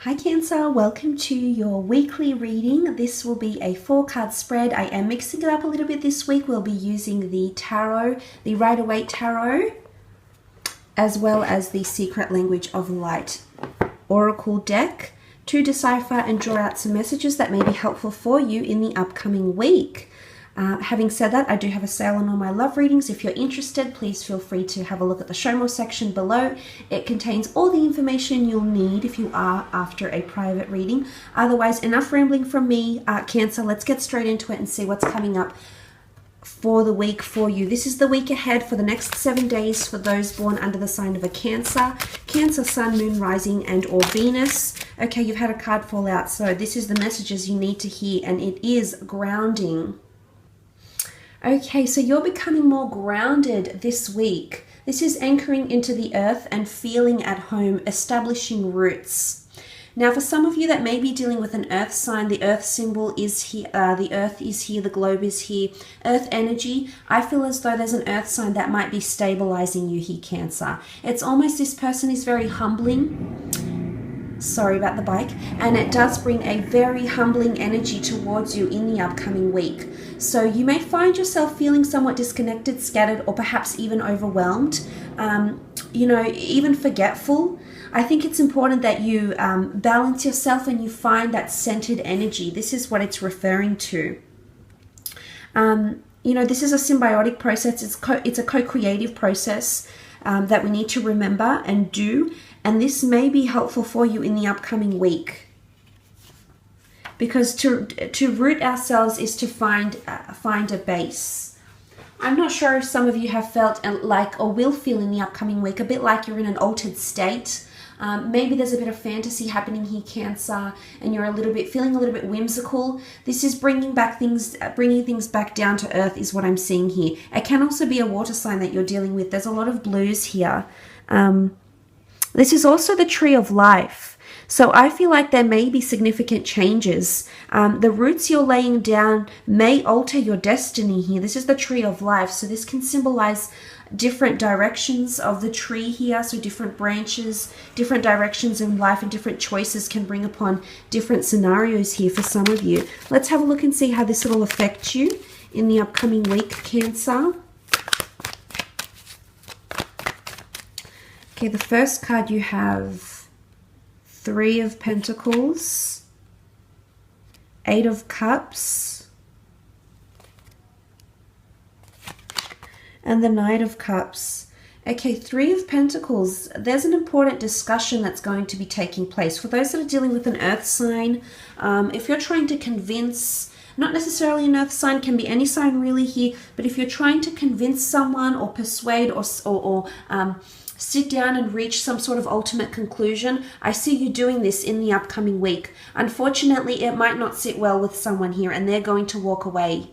Hi Cancer, welcome to your weekly reading. This will be a 4-card spread. I am mixing it up a little bit this week. We'll be using the tarot, the Rider-Waite Tarot, as well as the Secret Language of Light Oracle deck to decipher and draw out some messages that may be helpful for you in the upcoming week. Having said that, I do have a sale on all my love readings. If you're interested, please feel free to have a look at the show more section below. It contains all the information you'll need if you are after a private reading. Otherwise, enough rambling from me, Cancer. Let's get straight into it and see what's coming up for the week for you. This is the week ahead for the next 7 days for those born under the sign of a Cancer. Cancer, Sun, Moon, Rising, and or Venus. Okay, you've had a card fall out, so this is the messages you need to hear, and it is grounding. Okay, so you're becoming more grounded this week. This is anchoring into the earth and feeling at home, establishing roots. Now, for some of you that may be dealing with an earth sign, the earth symbol is here, the earth is here, the globe is here, earth energy. I feel as though there's an earth sign that might be stabilizing you here, Cancer. It's almost this person is very humbling. Sorry about the bike. And it does bring a very humbling energy towards you in the upcoming week. So you may find yourself feeling somewhat disconnected, scattered, or perhaps even overwhelmed, even forgetful. I think it's important that you balance yourself and you find that centered energy. This is what it's referring to. This is a symbiotic process. It's a co-creative process that we need to remember and do. And this may be helpful for you in the upcoming week. Because to root ourselves is to find a base. I'm not sure if some of you have felt like or will feel in the upcoming week a bit like you're in an altered state. Maybe there's a bit of fantasy happening here, Cancer, and you're feeling a little bit whimsical. This is bringing things back down to earth is what I'm seeing here. It can also be a water sign that you're dealing with. There's a lot of blues here. This is also the tree of life. So I feel like there may be significant changes. The roots you're laying down may alter your destiny here. This is the tree of life. So this can symbolize different directions of the tree here. So different branches, different directions in life, and different choices can bring upon different scenarios here for some of you. Let's have a look and see how this will affect you in the upcoming week, Cancer. Okay, the first card you have 3 of Pentacles, 8 of Cups, and the Knight of Cups. Okay, 3 of Pentacles. There's an important discussion that's going to be taking place. For those that are dealing with an earth sign, if you're trying to convince, not necessarily an earth sign, can be any sign really here, but if you're trying to convince someone or persuade or sit down and reach some sort of ultimate conclusion, I see you doing this in the upcoming week. Unfortunately, it might not sit well with someone here and they're going to walk away.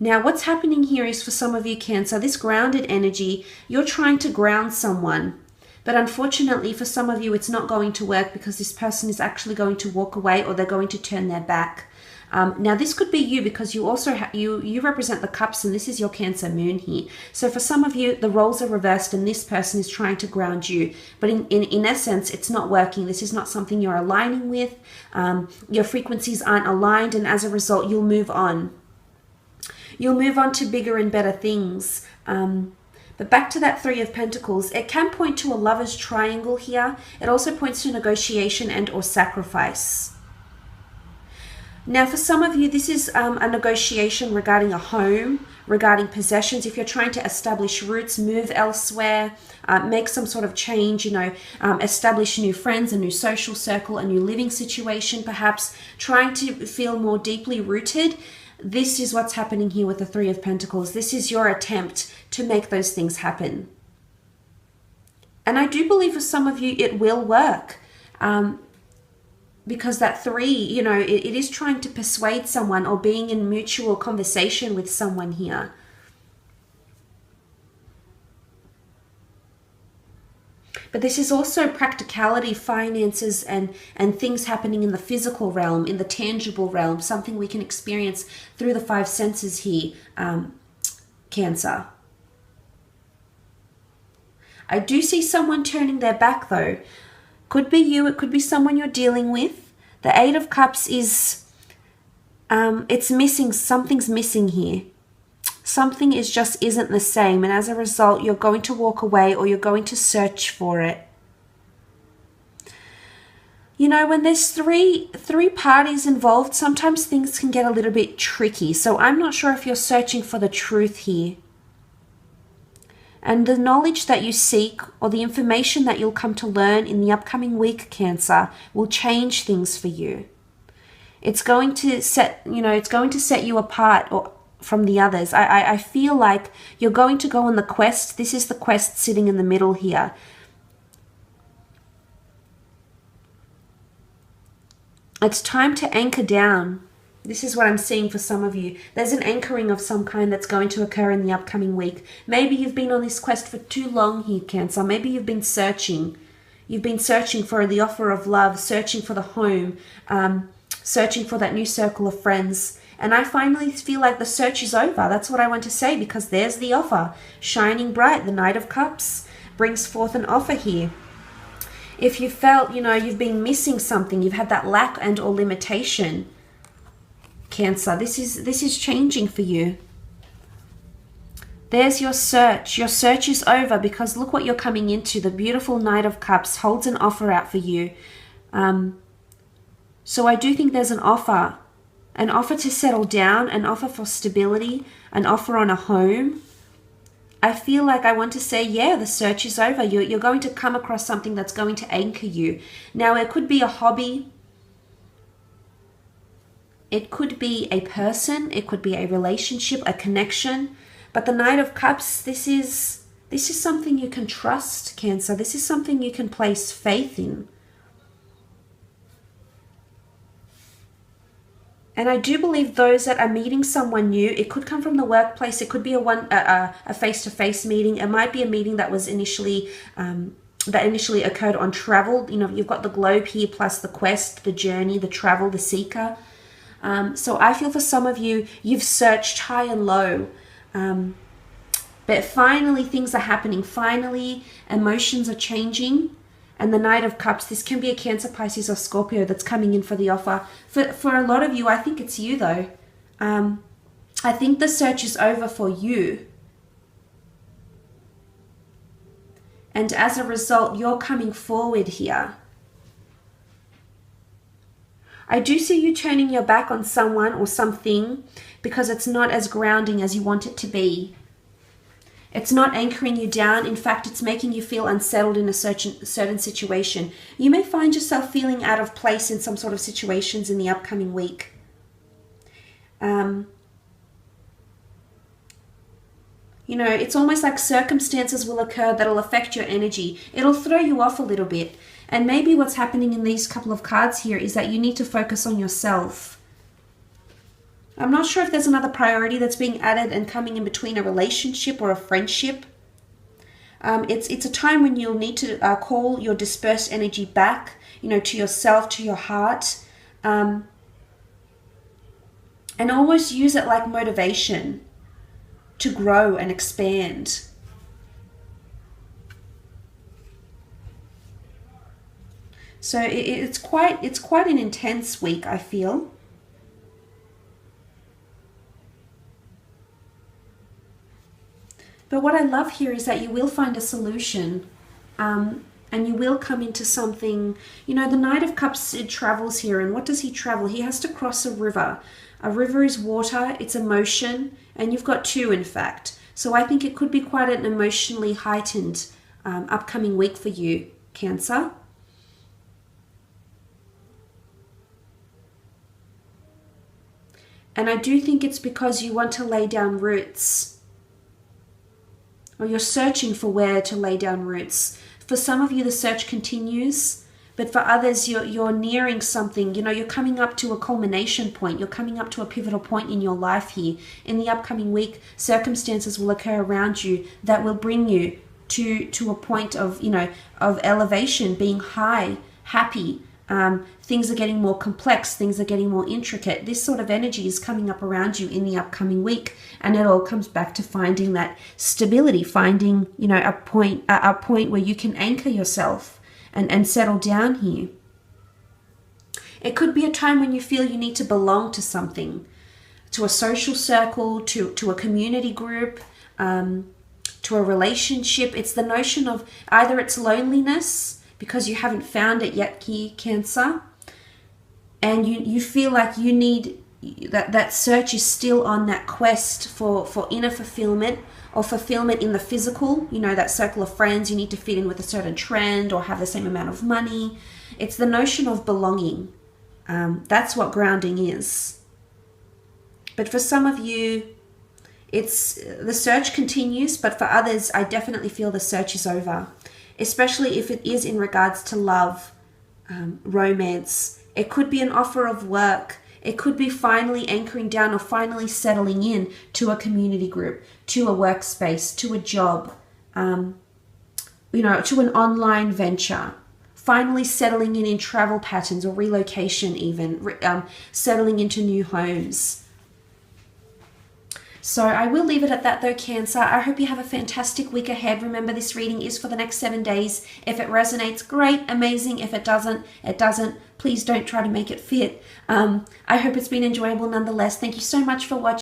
Now, what's happening here is for some of you, Cancer, this grounded energy, you're trying to ground someone. But unfortunately, for some of you, it's not going to work because this person is actually going to walk away or they're going to turn their back. Now, this could be you because you also you represent the cups, and this is your Cancer moon here. So for some of you, the roles are reversed and this person is trying to ground you. But in essence, it's not working. This is not something you're aligning with. Your frequencies aren't aligned, and as a result, you'll move on. You'll move on to bigger and better things. But back to that 3 of Pentacles, it can point to a lover's triangle here. It also points to negotiation and or sacrifice. Now, for some of you, this is a negotiation regarding a home, regarding possessions. If you're trying to establish roots, move elsewhere, make some sort of change, establish new friends, a new social circle, a new living situation, perhaps trying to feel more deeply rooted. This is what's happening here with the 3 of Pentacles. This is your attempt to make those things happen. And I do believe for some of you, it will work. Because that 3, it is trying to persuade someone or being in mutual conversation with someone here. But this is also practicality, finances, and things happening in the physical realm, in the tangible realm, something we can experience through the 5 senses here, Cancer. I do see someone turning their back though. Could be you, it could be someone you're dealing with. The Eight of Cups is, it's missing, something's missing here. Something isn't the same, and as a result, you're going to walk away or you're going to search for it. You know, when there's three parties involved, sometimes things can get a little bit tricky. So I'm not sure if you're searching for the truth here. And the knowledge that you seek or the information that you'll come to learn in the upcoming week, Cancer, will change things for you. It's going to set you apart or from the others. I feel like you're going to go on the quest. This is the quest sitting in the middle here. It's time to anchor down. This is what I'm seeing for some of you. There's an anchoring of some kind that's going to occur in the upcoming week. Maybe you've been on this quest for too long here, Cancer. Maybe you've been searching. You've been searching for the offer of love, searching for the home, searching for that new circle of friends. And I finally feel like the search is over. That's what I want to say, because there's the offer. Shining bright, the Knight of Cups brings forth an offer here. If you felt, you've been missing something, you've had that lack and or limitation, Cancer, this is changing for you. There's your search. Your search is over because look what you're coming into. The beautiful Knight of Cups holds an offer out for you. So I do think there's an offer to settle down, an offer for stability, an offer on a home. I feel like I want to say, yeah, the search is over. You're going to come across something that's going to anchor you. Now, it could be a hobby. It could be a person. It could be a relationship, a connection. But the Knight of Cups, this is something you can trust, Cancer. This is something you can place faith in. And I do believe those that are meeting someone new, it could come from the workplace. It could be a face-to-face meeting. It might be a meeting that was initially occurred on travel. You've got the globe here plus the quest, the journey, the travel, the seeker. So I feel for some of you, you've searched high and low. But finally things are happening. Finally, emotions are changing. And the Knight of Cups, this can be a Cancer, Pisces, or Scorpio that's coming in for the offer. For a lot of you, I think it's you though. I think the search is over for you. And as a result, you're coming forward here. I do see you turning your back on someone or something because it's not as grounding as you want it to be. It's not anchoring you down. In fact, it's making you feel unsettled in a certain situation. You may find yourself feeling out of place in some sort of situations in the upcoming week. It's almost like circumstances will occur that'll affect your energy. It'll throw you off a little bit. And maybe what's happening in these couple of cards here is that you need to focus on yourself. I'm not sure if there's another priority that's being added and coming in between a relationship or a friendship. It's a time when you'll need to call your dispersed energy back, to yourself, to your heart, and almost use it like motivation to grow and expand. So it's quite an intense week, I feel. But what I love here is that you will find a solution, and you will come into something. The Knight of Cups, it travels here, and what does he travel? He has to cross a river. A river is water, it's emotion, and you've got two, in fact. So I think it could be quite an emotionally heightened upcoming week for you, Cancer. And I do think it's because you want to lay down roots. Or you're searching for where to lay down roots. For some of you, the search continues, but for others, you're nearing something. You're coming up to a culmination point. You're coming up to a pivotal point in your life here. In the upcoming week, circumstances will occur around you that will bring you to a point of, of elevation, being high, happy. Things are getting more complex. Things are getting more intricate. This sort of energy is coming up around you in the upcoming week. And it all comes back to finding that stability, finding, a point where you can anchor yourself and settle down here. It could be a time when you feel you need to belong to something, to a social circle, to a community group, to a relationship. It's the notion of either it's loneliness because you haven't found it yet here, Cancer, and you feel like you need, that search is still on that quest for inner fulfillment, or fulfillment in the physical, you know, that circle of friends, you need to fit in with a certain trend or have the same amount of money. It's the notion of belonging. That's what grounding is. But for some of you, it's the search continues, but for others, I definitely feel the search is over, especially if it is in regards to love, romance. It could be an offer of work. It could be finally anchoring down or finally settling in to a community group, to a workspace, to a job, you know, to an online venture. Finally settling in travel patterns or relocation even, settling into new homes. So I will leave it at that though, Cancer. I hope you have a fantastic week ahead. Remember, this reading is for the next 7 days. If it resonates, great, amazing. If it doesn't, it doesn't. Please don't try to make it fit. I hope it's been enjoyable nonetheless. Thank you so much for watching.